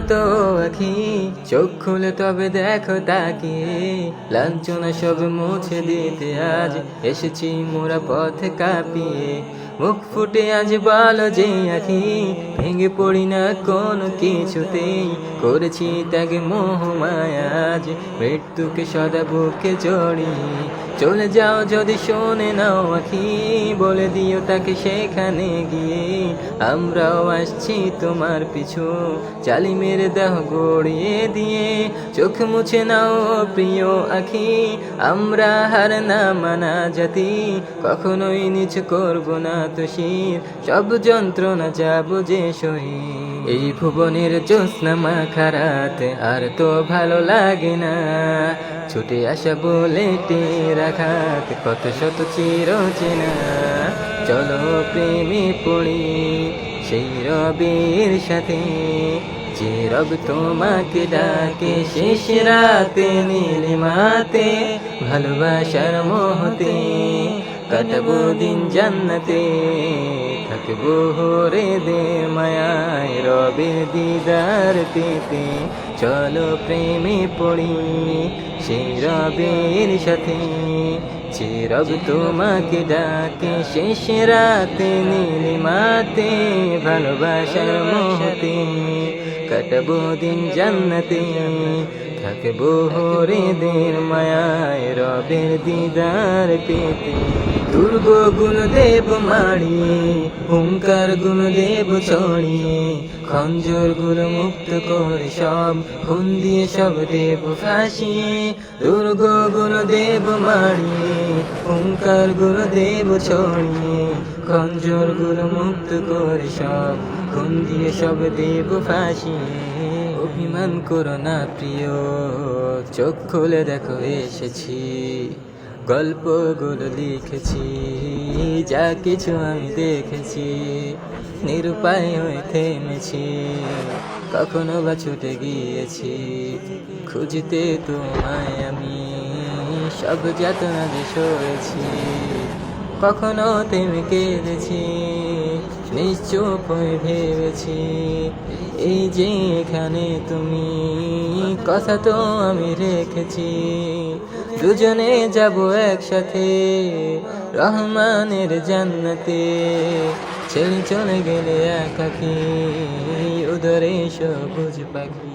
ক্লান্ত আখি, চোখ খুলে তবে দেখো তাকে। লাঞ্ছনা সব মুছে দিতে আজ এসেছি মোরা পথে কাঁপিয়ে। মুখ ফুটে আজ বলো যে আখি, ভেঙে পড়ি না কোনো কিছুতেই। করেছি ত্যাগ মোহ মায়া, আজ মৃত্যুকে সদা বুকে জড়িয়ে। চলে যাও যদি শোনে নাও আখি, বলে দিও তাকে সেখানে গিয়ে। আমরাও আসছি তোমার পিছু, জালিমের দেহ গড়িয়ে দিয়ে। চোখ মুছে নাও প্রিয় আখি, আমরা হার না মানা জাতি। কখনোই নিচ করব না তো শির, সব যন্ত্রণা যাব যে সহি। এই ভুবনের জ্যোৎস্না মাখা রাত আর তো ভালো লাগে না। ছুটে আসা বলে রাখাত কত শত চির চেনা। চলো প্রেমে পড়ি সেই রবের সাথে, যে রব তোমাকে ডাকে শেষ রাতে নীলিমাতে। ভালোবাসার মোহতে কাটাবো দিন জান্নাতে, থাকবো হরে দে মায়ায় রবের দিদার পেতে। চলো প্রেমে পড়ি সেই রবের সাথে, যে রব তোমাকে ডাকে শেষ রাতে নীলিমাতে। ভালোবাসার মোহতে কাটাবো দিন জান্নাতে, থাকবো হরিদের মায়ায় রবের দিদার পেতে। দুর্গ গুণ দেব মাড়িয়ে, হুঙ্কার গুণ দেব ছড়িয়ে। খঞ্জর গুলো মুক্ত করে সব, খুন দিয়ে সব দেব ফাঁসিয়ে। দুর্গ গুণ দেব মাড়িয়ে, হুঙ্কার গুলো দেব ছড়িয়ে। খঞ্জর গুলো মুক্ত করে সব, খুন দিয়ে সব দেব ফাঁসিয়ে। অভিমান করো না প্রিয়, চোখ খুলে দেখো এসেছি। গল্পগুলো লিখেছি, যা কিছু আমি দেখেছি। নিরুপায় হয়ে থেমেছি, কখনো বা ছুটে গিয়েছি। খুঁজতে তোমায় আমি সব যাতনা যে সয়েছি। কখনো থেমে কেঁদেছি, নিশ্চুপ হয়ে ভেবেছি। এই যে এখানে তুমি, কথা তো আমি রেখেছি। দুজনে যাব একসাথে রহমানের জান্নাতে। ছেড়ে চলে গেলে একাকী উদরে সবুজ পাখি।